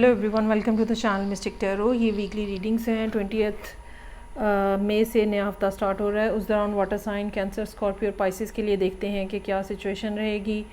Hello everyone, welcome to the channel mystic tarot. ये weekly readings हैं। 20 मई से नया हफ्ता स्टार्ट हो रहा है। उस दौरान वाटर साइन, कैंसर, स्कॉर्पियो और पाइसिस के लिए देखते हैं कि क्या सिचुएशन रहेगी।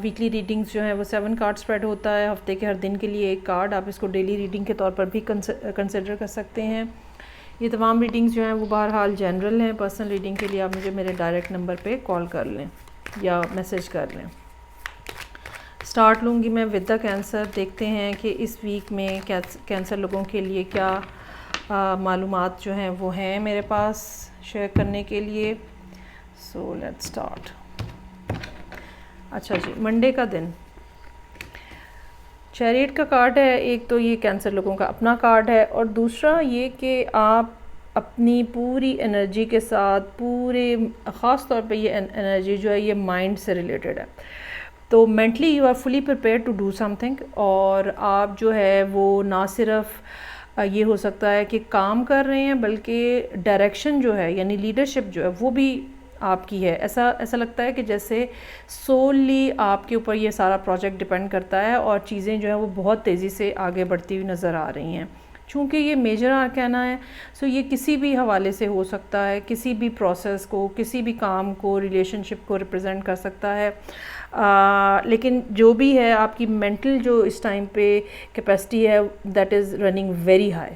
वीकली रीडिंग्स जो है वो 7 कार्ड स्प्रेड होता है। हफ्ते के हर दिन के लिए एक कार्ड। आप इसको डेली रीडिंग के तौर पर भी कंसिडर कर सकते हैं। ये तमाम रीडिंग्स जो हैं वो बहरहाल जनरल हैं। पर्सनल रीडिंग के लिए आप मुझे मेरे डायरेक्ट नंबर पे कॉल कर लें या मैसेज कर लें। स्टार्ट लूँगी मैं विद द कैंसर। देखते हैं कि इस वीक में कैंसर लोगों के लिए क्या मालूमात जो हैं वो हैं मेरे पास शेयर करने के लिए। So let's start. अच्छा जी, मंडे का दिन चैरियट का कार्ड है। एक तो ये कैंसर लोगों का अपना कार्ड है, और दूसरा ये कि आप अपनी पूरी एनर्जी के साथ ख़ास तौर पे ये एनर्जी जो है ये माइंड से रिलेटेड है। तो mentally you are fully prepare to do something, और आप जो है वो ना सिर्फ ये हो सकता है कि काम कर रहे हैं, बल्कि डायरेक्शन जो है यानी लीडरशिप जो है वो भी आपकी है। ऐसा लगता है कि जैसे सोली आपके ऊपर ये सारा प्रोजेक्ट डिपेंड करता है, और चीज़ें जो है वो बहुत तेज़ी से आगे बढ़ती हुई नज़र आ रही हैं। चूँकि ये मेजर आर्काना है, सो ये किसी भी हवाले से हो सकता है, किसी भी प्रोसेस को, किसी भी काम को, रिलेशनशिप को रिप्रेजेंट कर सकता है। लेकिन जो भी है, आपकी मेंटल जो इस टाइम पे कैपेसिटी है that is running very high.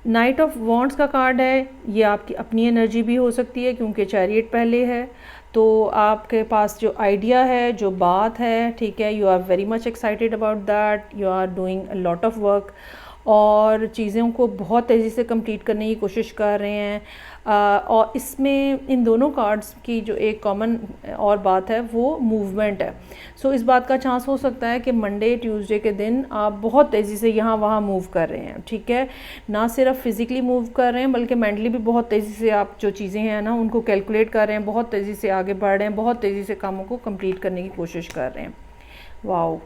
Night of wands का कार्ड है। ये आपकी अपनी एनर्जी भी हो सकती है क्योंकि चैरियट पहले है। तो आपके पास जो आइडिया है, जो बात है, ठीक है, you are very much excited about that, you are doing a lot of work, और चीज़ों को बहुत तेज़ी से कंप्लीट करने की कोशिश कर रहे हैं। और इसमें इन दोनों कार्ड्स की जो एक कॉमन और बात है वो मूवमेंट है। सो इस बात का चांस हो सकता है कि मंडे ट्यूसडे के दिन आप बहुत तेज़ी से यहाँ वहाँ मूव कर रहे हैं, ठीक है। ना सिर्फ फिज़िकली मूव कर रहे हैं बल्कि मेंटली भी बहुत तेज़ी से आप जो चीज़ें हैं ना उनको कैलकुलेट कर रहे हैं, बहुत तेज़ी से आगे बढ़ रहे हैं, बहुत तेज़ी से कामों को कंप्लीट करने की कोशिश कर रहे हैं। वाओ,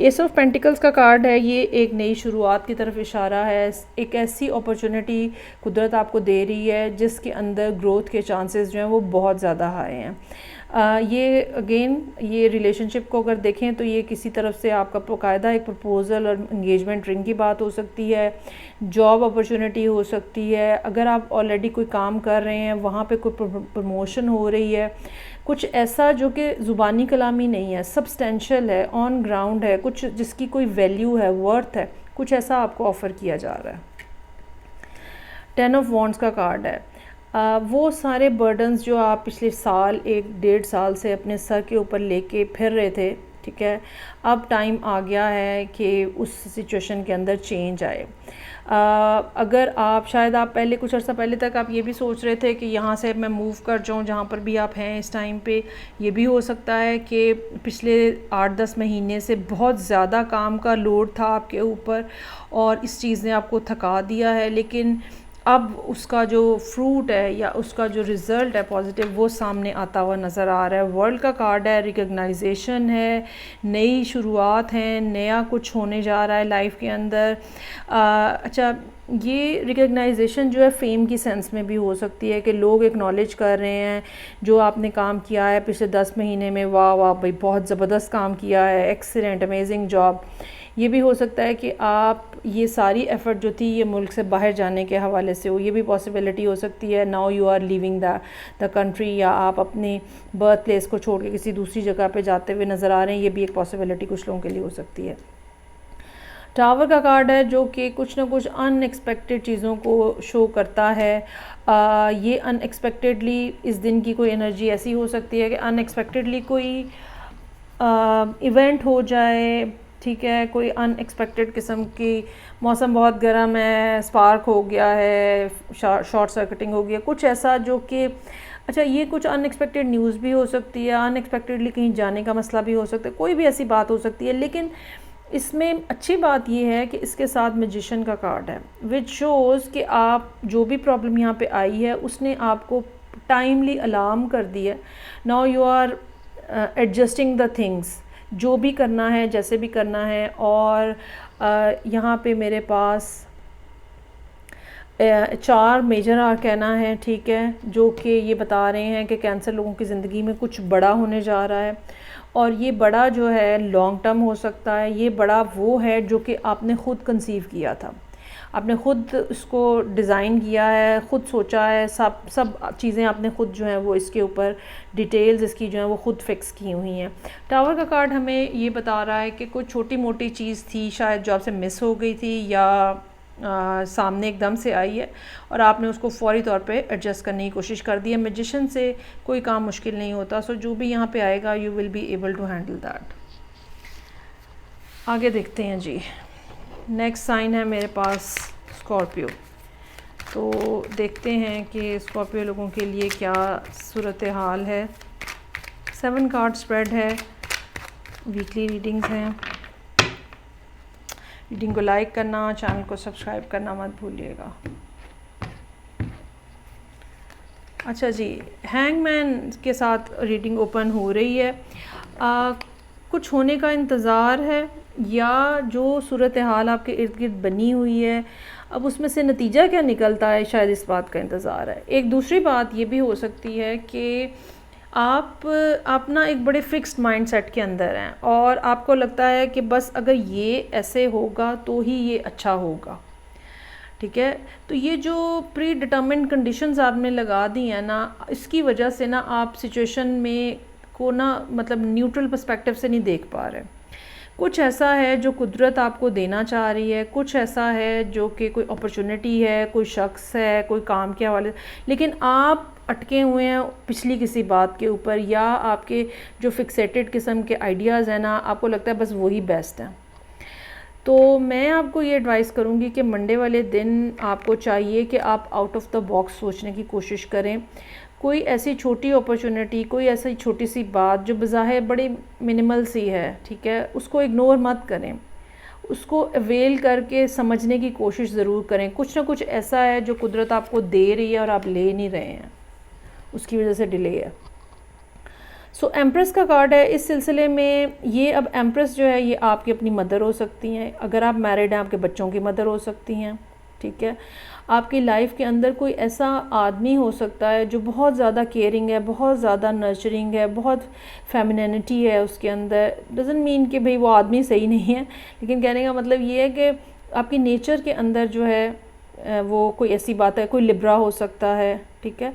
एस ऑफ पेंटिकल्स का कार्ड है। ये एक नई शुरुआत की तरफ इशारा है। एक ऐसी अपॉर्चुनिटी कुदरत आपको दे रही है जिसके अंदर ग्रोथ के चांसेस जो हैं वो बहुत ज़्यादा हाई हैं। ये अगेन ये रिलेशनशिप को अगर देखें तो ये किसी तरफ से आपका बाकायदा एक प्रपोज़ल और इंगेजमेंट रिंग की बात हो सकती है। जॉब अपॉर्चुनिटी हो सकती है। अगर आप ऑलरेडी कोई काम कर रहे हैं वहाँ पे कोई प्रमोशन हो रही है, कुछ ऐसा जो कि ज़ुबानी कलामी नहीं है, सब्सटेंशियल है, ऑन ग्राउंड है, कुछ जिसकी कोई वैल्यू है, वर्थ है, कुछ ऐसा आपको ऑफ़र किया जा रहा है। 10 ऑफ वॉन्ड्स का कार्ड है। वो सारे बर्डन्स जो आप पिछले साल 1-1.5 साल से अपने सर के ऊपर लेके फिर रहे थे, ठीक है, अब टाइम आ गया है कि उस सिचुएशन के अंदर चेंज आए। अगर आप शायद आप पहले कुछ अर्सा पहले तक आप ये भी सोच रहे थे कि यहाँ से मैं मूव कर जाऊँ जहाँ पर भी आप हैं इस टाइम पे। ये भी हो सकता है कि पिछले 8-10 महीने से बहुत ज़्यादा काम का लोड था आपके ऊपर और इस चीज़ ने आपको थका दिया है, लेकिन अब उसका जो फ्रूट है या उसका जो रिज़ल्ट है पॉजिटिव वो सामने आता हुआ नज़र आ रहा है। वर्ल्ड का कार्ड है, रिकग्नाइजेशन है, नई शुरुआत है, नया कुछ होने जा रहा है लाइफ के अंदर। अच्छा, ये रिकग्नाइजेशन जो है फेम की सेंस में भी हो सकती है कि लोग एक्नॉलेज कर रहे हैं जो आपने काम किया है पिछले 10 महीने में। वाह वाह भाई, बहुत ज़बरदस्त काम किया है, एक्सीलेंट, अमेजिंग जॉब। ये भी हो सकता है कि आप ये सारी एफ़र्ट जो थी ये मुल्क से बाहर जाने के हवाले से हो, ये भी पॉसिबिलिटी हो सकती है। Now you are living the country, या आप अपनी बर्थ प्लेस को छोड़ के किसी दूसरी जगह पे जाते हुए नज़र आ रहे हैं, ये भी एक पॉसिबिलिटी कुछ लोगों के लिए हो सकती है। टावर का कार्ड है जो कि कुछ ना कुछ अनएक्सपेक्टेड चीज़ों को शो करता है। ये अनएक्सपेक्टेडली इस दिन की कोई एनर्जी ऐसी हो सकती है कि अनएक्सपेक्टेडली कोई इवेंट हो जाए, ठीक है, कोई अनएक्सपेक्टेड किस्म की, मौसम बहुत गर्म है, स्पार्क हो गया है, शॉर्ट सर्किटिंग हो गया, कुछ ऐसा जो कि अच्छा, ये कुछ अनएक्सपेक्टेड न्यूज़ भी हो सकती है, अनएक्सपेक्टेडली कहीं जाने का मसला भी हो सकता है, कोई भी ऐसी बात हो सकती है। लेकिन इसमें अच्छी बात यह है कि इसके साथ मैजिशियन का कार्ड है, विच शोज़ कि आप जो भी प्रॉब्लम यहाँ पे आई है उसने आपको टाइमली अलार्म कर दिया। Now you are adjusting the things, जो भी करना है, जैसे भी करना है। और यहाँ पे मेरे पास 4 मेजर आर्काना है, ठीक है, जो कि ये बता रहे हैं कि कैंसर लोगों की ज़िंदगी में कुछ बड़ा होने जा रहा है। और ये बड़ा जो है लॉन्ग टर्म हो सकता है, ये बड़ा वो है जो कि आपने ख़ुद कंसीव किया था, आपने ख़ुद उसको डिज़ाइन किया है, ख़ुद सोचा है, सब चीज़ें आपने ख़ुद जो है वो इसके ऊपर डिटेल्स इसकी जो है वो ख़ुद फिक्स की हुई हैं। टावर का कार्ड हमें ये बता रहा है कि कोई छोटी मोटी चीज़ थी शायद जो आपसे मिस हो गई थी या सामने एकदम से आई है और आपने उसको फ़ौरी तौर पे एडजस्ट करने की कोशिश कर दी है। मैजिशियन से कोई काम मुश्किल नहीं होता, सो जो भी यहाँ पे आएगा you will be able to handle that. आगे देखते हैं जी। नेक्स्ट साइन है मेरे पास स्कॉर्पियो। तो देखते हैं कि स्कॉर्पियो लोगों के लिए क्या सूरत हाल है। 7 कार्ड स्प्रेड है, वीकली रीडिंग्स हैं। रीडिंग को लाइक करना, चैनल को सब्सक्राइब करना मत भूलिएगा। अच्छा जी, हैंगमैन के साथ रीडिंग ओपन हो रही है। कुछ होने का इंतज़ार है या जो सूरत हाल आपके इर्द गिर्द बनी हुई है अब उसमें से नतीजा क्या निकलता है, शायद इस बात का इंतज़ार है। एक दूसरी बात ये भी हो सकती है कि आप ना एक बड़े फिक्स्ड माइंडसेट के अंदर हैं और आपको लगता है कि बस अगर ये ऐसे होगा तो ही ये अच्छा होगा, ठीक है। तो ये जो प्री डिटर्मिन्ड कंडीशंस आपने लगा दी हैं ना, इसकी वजह से ना आप सिचुएशन में को ना मतलब न्यूट्रल पर्सपेक्टिव से नहीं देख पा रहे। कुछ ऐसा है जो कुदरत आपको देना चाह रही है, कुछ ऐसा है जो कि कोई अपॉर्चुनिटी है, कोई शख्स है, कोई काम के हवाले, लेकिन आप अटके हुए हैं पिछली किसी बात के ऊपर या आपके जो फिक्सेटेड किस्म के आइडियाज़ हैं ना, आपको लगता है बस वही बेस्ट है। तो मैं आपको ये एडवाइस करूँगी कि मंडे वाले दिन आपको चाहिए कि आप आउट ऑफ द बॉक्स सोचने की कोशिश करें। कोई ऐसी छोटी अपॉर्चुनिटी, कोई ऐसी छोटी सी बात जो बज़ाहिर बड़ी मिनिमल सी है, ठीक है, उसको इग्नोर मत करें, उसको अवेल करके समझने की कोशिश ज़रूर करें। कुछ ना कुछ ऐसा है जो कुदरत आपको दे रही है और आप ले नहीं रहे हैं, उसकी वजह से डिले है। सो एम्प्रेस का कार्ड है इस सिलसिले में। ये अब एम्प्रेस जो है ये आपकी अपनी मदर हो सकती हैं, अगर आप मैरिड हैं आपके बच्चों की मदर हो सकती हैं, ठीक है। आपकी लाइफ के अंदर कोई ऐसा आदमी हो सकता है जो बहुत ज़्यादा केयरिंग है, बहुत ज़्यादा नर्चरिंग है, बहुत फेमिनिटी है उसके अंदर। डजंट मीन कि भाई वो आदमी सही नहीं है, लेकिन कहने का मतलब ये है कि आपकी नेचर के अंदर जो है वो कोई ऐसी बात है। कोई लिब्रा हो सकता है, ठीक है,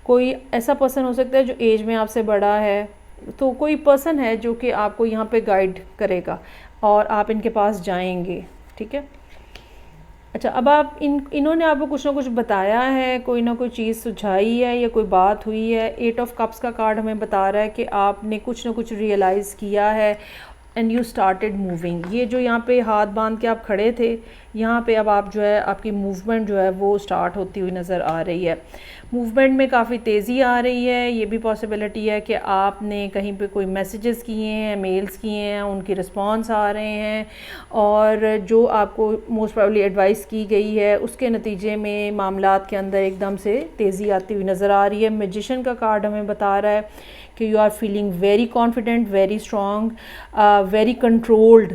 कोई ऐसा पर्सन हो सकता है जो एज में आपसे बड़ा है, तो कोई पर्सन है जो कि आपको यहाँ पे गाइड करेगा और आप इनके पास जाएंगे, ठीक है। अच्छा, अब आप इन्होंने आपको कुछ ना कुछ बताया है, कोई ना कोई चीज़ सुझाई है या कोई बात हुई है। 8 ऑफ कप्स का कार्ड हमें बता रहा है कि आपने कुछ ना कुछ रियलाइज़ किया है एंड यू स्टार्टेड मूविंग। ये जो यहाँ पे हाथ बांध के आप खड़े थे, यहाँ पे अब आप जो है आपकी मूवमेंट जो है वो स्टार्ट होती हुई नज़र आ रही है। मूवमेंट में काफ़ी तेज़ी आ रही है। ये भी पॉसिबिलिटी है कि आपने कहीं पे कोई मैसेजेस किए हैं, मेल्स किए हैं, उनकी रिस्पॉन्स आ रहे हैं और जो आपको मोस्ट प्रोबेबली एडवाइस की गई है उसके नतीजे में मामलात के अंदर एकदम से तेज़ी आती हुई नज़र आ रही है। मैजिशियन का कार्ड हमें बता रहा है कि you are feeling very confident, very strong, very controlled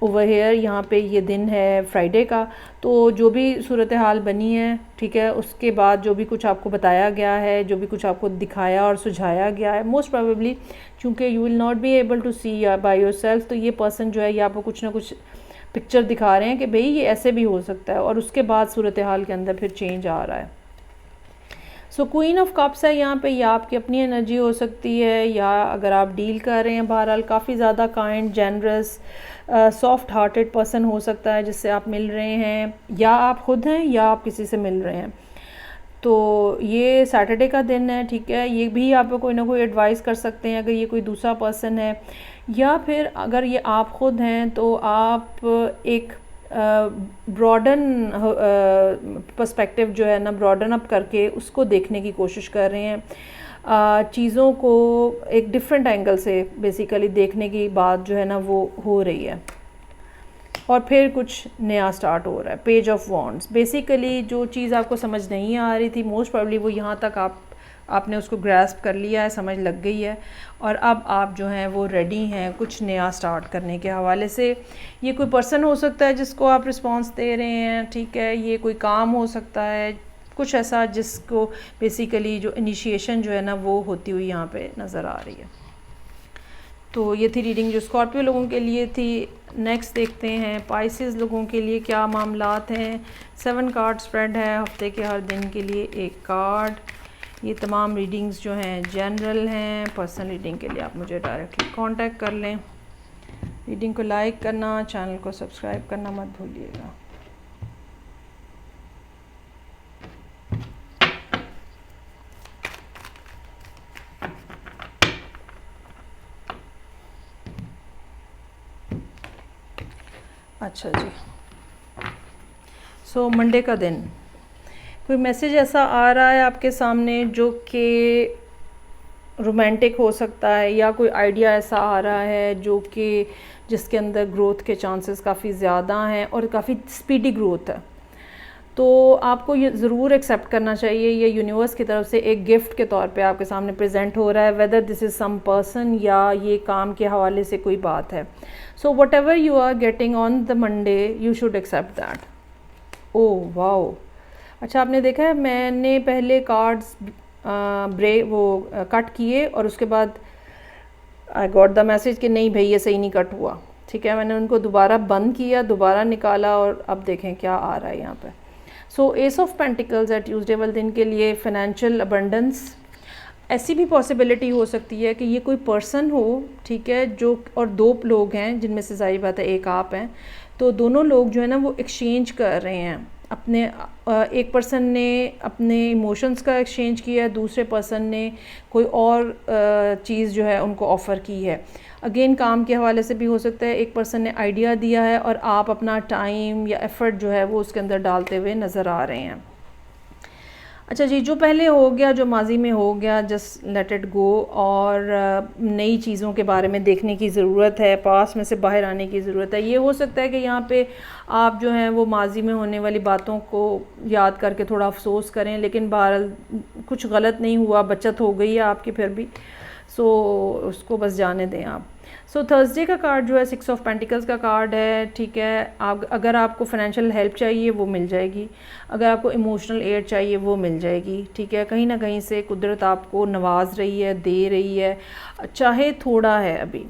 over here. यहाँ पे ये दिन है फ्राइडे का। तो जो भी सूरत हाल बनी है, ठीक है, उसके बाद जो भी कुछ आपको बताया गया है, जो भी कुछ आपको दिखाया और सुझाया गया है, मोस्ट प्रोबेबली चूँकि you will not be able to see by yourself, तो ये पर्सन जो है ये आपको कुछ ना कुछ पिक्चर दिखा रहे हैं कि भाई ये ऐसे भी हो सकता है और उसके बाद सूरत हाल के अंदर फिर चेंज आ रहा है। सो क्वीन ऑफ कप्स है यहाँ पे, या आपकी अपनी एनर्जी हो सकती है या अगर आप डील कर रहे हैं बहरहाल काफ़ी ज़्यादा kind, generous, soft hearted person हो सकता है जिससे आप मिल रहे हैं, या आप खुद हैं या आप किसी से मिल रहे हैं। तो ये सैटरडे का दिन है, ठीक है, ये भी आप कोई ना कोई एडवाइस कर सकते हैं अगर ये कोई दूसरा पर्सन है, या फिर अगर ये आप खुद हैं तो आप एक ब्रॉडन पर्सपेक्टिव जो है ना, ब्रॉडन अप करके उसको देखने की कोशिश कर रहे हैं। चीज़ों को एक डिफरेंट एंगल से बेसिकली देखने की बात जो है ना वो हो रही है और फिर कुछ नया स्टार्ट हो रहा है। पेज ऑफ वॉन्ड्स, बेसिकली जो चीज़ आपको समझ नहीं आ रही थी मोस्ट प्रोबेबली वो यहाँ तक आपने उसको ग्रैस्प कर लिया है, समझ लग गई है और अब आप जो हैं वो रेडी हैं कुछ नया स्टार्ट करने के हवाले से। ये कोई पर्सन हो सकता है जिसको आप रिस्पांस दे रहे हैं, ठीक है, ये कोई काम हो सकता है, कुछ ऐसा जिसको बेसिकली जो इनिशिएशन जो है ना वो होती हुई यहाँ पे नज़र आ रही है। तो ये थी रीडिंग जो स्कॉर्पियो लोगों के लिए थी। नेक्स्ट देखते हैं पाइसेस लोगों के लिए क्या मामलात हैं। 7 कार्ड स्प्रेड है, हफ्ते के हर दिन के लिए एक कार्ड। ये तमाम रीडिंग्स जो हैं जनरल हैं। पर्सनल रीडिंग के लिए आप मुझे डायरेक्टली कांटेक्ट कर लें। रीडिंग को लाइक करना, चैनल को सब्सक्राइब करना मत भूलिएगा। अच्छा जी, सो मंडे का दिन कोई मैसेज ऐसा आ रहा है आपके सामने जो कि रोमांटिक हो सकता है, या कोई आइडिया ऐसा आ रहा है जो कि जिसके अंदर ग्रोथ के चांसेस काफ़ी ज़्यादा हैं और काफ़ी स्पीडी ग्रोथ है। तो आपको ये ज़रूर एक्सेप्ट करना चाहिए। ये यूनिवर्स की तरफ से एक गिफ्ट के तौर पे आपके सामने प्रेजेंट हो रहा है, whether this is some person या ये काम के हवाले से कोई बात है। So whatever you are getting on the Monday you should accept that. Oh wow, अच्छा आपने देखा है मैंने पहले कार्ड्स कट किए और उसके बाद आई गॉट द मैसेज कि नहीं भाई ये सही नहीं कट हुआ। ठीक है, मैंने उनको दोबारा बंद किया, दोबारा निकाला और अब देखें क्या आ रहा है यहाँ पे। सो एस ऑफ पेंटिकल्स है ट्यूसडे वाले दिन के लिए फाइनेंशियल अबंडेंस। ऐसी भी पॉसिबिलिटी हो सकती है कि ये कोई पर्सन हो, ठीक है, जो और 2 लोग हैं जिनमें से ज़ाहिर बात है एक आप हैं। तो दोनों लोग जो है ना वो एक्सचेंज कर रहे हैं अपने, एक पर्सन ने अपने इमोशंस का एक्सचेंज किया है, दूसरे पर्सन ने कोई और चीज़ जो है उनको ऑफ़र की है। अगेन काम के हवाले से भी हो सकता है, एक पर्सन ने आइडिया दिया है और आप अपना टाइम या एफ़र्ट जो है वो उसके अंदर डालते हुए नज़र आ रहे हैं। अच्छा जी, जो पहले हो गया, जो माजी में हो गया, जस्ट लेट इट गो। और नई चीज़ों के बारे में देखने की ज़रूरत है, पास में से बाहर आने की ज़रूरत है। ये हो सकता है कि यहाँ पे आप जो हैं वो माजी में होने वाली बातों को याद करके थोड़ा अफसोस करें, लेकिन बहरहाल कुछ गलत नहीं हुआ, बचत हो गई है आपकी फिर भी। सो उसको बस जाने दें आप। सो थर्सडे का कार्ड जो है 6 ऑफ पेंटिकल्स का कार्ड है। ठीक है, अगर आपको फाइनेंशियल हेल्प चाहिए वो मिल जाएगी, अगर आपको इमोशनल एड चाहिए वो मिल जाएगी। ठीक है, कहीं ना कहीं से कुदरत आपको नवाज रही है, दे रही है, चाहे थोड़ा है अभी।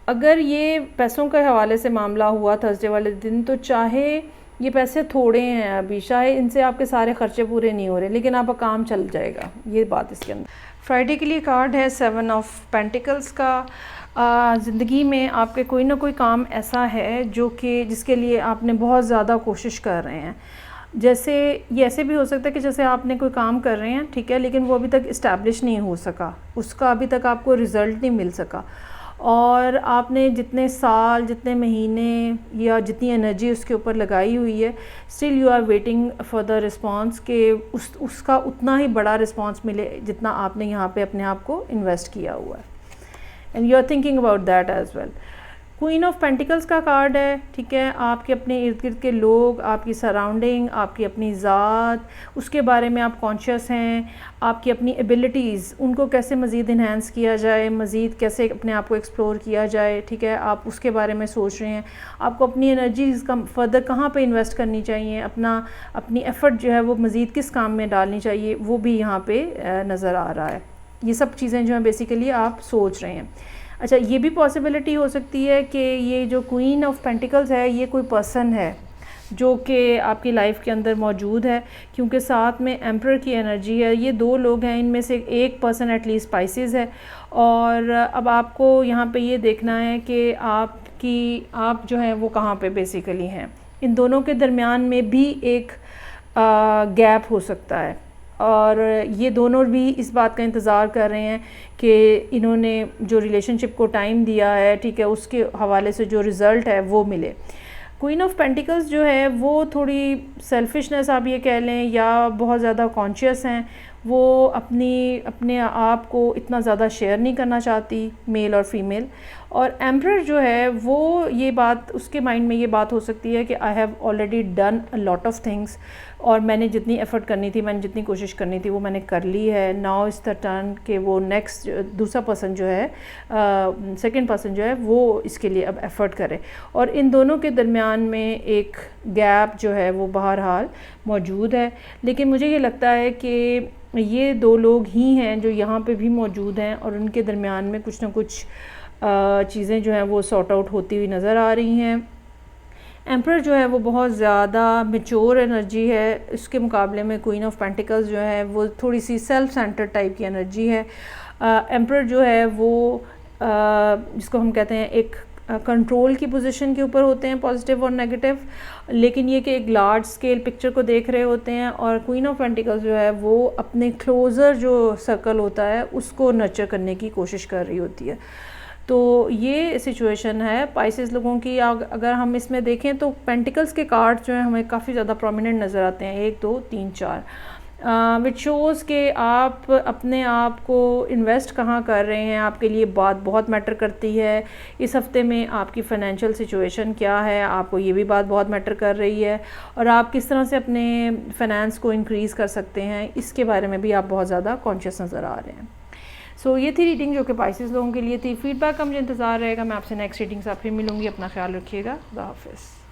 अगर ये पैसों के हवाले से मामला हुआ थर्सडे वाले दिन, तो चाहे ये पैसे थोड़े हैं अभी, चाहे इनसे आपके सारे खर्चे पूरे नहीं हो रहे, लेकिन आपका काम चल जाएगा, ये बात इसके अंदर। फ्राइडे के लिए कार्ड है 7 ऑफ पेंटिकल्स का। ज़िंदगी में आपके कोई ना कोई काम ऐसा है जो कि जिसके लिए आपने बहुत ज़्यादा कोशिश कर रहे हैं। जैसे ये ऐसे भी हो सकता है कि जैसे आपने कोई काम कर रहे हैं, ठीक है, लेकिन वो अभी तक इस्टेब्लिश नहीं हो सका, उसका अभी तक आपको रिज़ल्ट नहीं मिल सका, और आपने जितने साल, जितने महीने या जितनी एनर्जी उसके ऊपर लगाई हुई है, still you are waiting for the response कि उसका उतना ही बड़ा रिस्पॉन्स मिले जितना आपने यहाँ पे अपने आप को इन्वेस्ट किया हुआ है। And you are thinking about that as well. Queen of pentacles का कार्ड है। ठीक है, आपके अपने इर्द गिर्द के लोग, आपकी सराउंडिंग, आपकी अपनी ज़ात, उसके बारे में आप कॉन्शियस हैं। आपकी अपनी एबिलिटीज़, उनको कैसे मज़ीद इन्हेंस किया जाए, मज़ीद कैसे अपने आप को एक्सप्लोर किया जाए, ठीक है, आप उसके बारे में सोच रहे हैं। आपको अपनी एनर्जीज़ का फर्दर कहाँ पे इन्वेस्ट करनी चाहिए, अपनी एफ़र्ट जो है वो मज़ीद किस काम में डालनी चाहिए, वो भी यहाँ पे नज़र आ रहा है। ये सब चीज़ें जो हैं बेसिकली आप सोच रहे हैं। अच्छा, ये भी पॉसिबिलिटी हो सकती है कि ये जो क्वीन ऑफ पेंटिकल्स है ये कोई पर्सन है जो कि आपकी लाइफ के अंदर मौजूद है, क्योंकि साथ में एम्परर की एनर्जी है। ये 2 लोग हैं, इनमें से एक पर्सन एटलीस्ट स्पाइसेस है। और अब आपको यहाँ पे ये देखना है कि आप जो हैं वो कहाँ पे बेसिकली हैं। इन दोनों के दरमियान में भी एक गैप हो सकता है, और ये दोनों भी इस बात का इंतज़ार कर रहे हैं कि इन्होंने जो रिलेशनशिप को टाइम दिया है, ठीक है, उसके हवाले से जो रिज़ल्ट है वो मिले। क्वीन ऑफ पेंटिकल्स जो है वो थोड़ी सेल्फिशनेस आप ये कह लें, या बहुत ज़्यादा कॉन्शियस हैं, वो अपने आप को इतना ज़्यादा शेयर नहीं करना चाहती, मेल और फीमेल। और एम्परर जो है वो ये बात, उसके माइंड में ये बात हो सकती है कि I have already done a lot of things, और मैंने जितनी एफ़र्ट करनी थी, मैंने जितनी कोशिश करनी थी वो मैंने कर ली है। नाउ इज़ द टर्न कि वो नेक्स्ट दूसरा पर्सन जो है, सेकंड पर्सन जो है वो इसके लिए अब एफ़र्ट करे। और इन दोनों के दरमियान में एक गैप जो है वो बहरहाल मौजूद है। लेकिन मुझे ये लगता है कि ये दो लोग ही हैं जो यहाँ पे भी मौजूद हैं और उनके दरमियान में कुछ ना कुछ चीज़ें जो हैं वो सॉर्ट आउट होती हुई नज़र आ रही हैं। एम्परर जो है वो बहुत ज़्यादा मैच्योर एनर्जी है, इसके मुकाबले में क्वीन ऑफ पेंटिकल्स जो है वो थोड़ी सी सेल्फ सेंटर्ड टाइप की एनर्जी है। एम्परर जो है वो जिसको हम कहते हैं एक कंट्रोल की पोजीशन के ऊपर होते हैं, पॉजिटिव और नेगेटिव, लेकिन ये कि एक लार्ज स्केल पिक्चर को देख रहे होते हैं। और क्वीन ऑफ पेंटिकल्स जो है वो अपने क्लोज़र जो सर्कल होता है उसको नर्चर करने की कोशिश कर रही होती है। तो ये सिचुएशन है पाइसेस लोगों की। अगर हम इसमें देखें तो पेंटिकल्स के कार्ड जो हैं हमें काफ़ी ज़्यादा प्रोमिनेंट नज़र आते हैं, 1 2 3 4, विच शोज़ के आप अपने आप को इन्वेस्ट कहाँ कर रहे हैं, आपके लिए बात बहुत मैटर करती है। इस हफ्ते में आपकी फ़ाइनेंशियल सिचुएशन क्या है, आपको ये भी बात बहुत मैटर कर रही है। और आप किस तरह से अपने फाइनेंस को इंक्रीज़ कर सकते हैं, इसके बारे में भी आप बहुत ज़्यादा कॉन्शियस नज़र आ रहे हैं। सो ये थी रीडिंग जो कि पाइसेस लोगों के लिए थी। फीडबैक का मुझे इंतज़ार रहेगा। मैं आपसे नेक्स्ट रीडिंग से फिर मिलूँगी। अपना ख्याल रखिएगा। खुदा हाफिज़।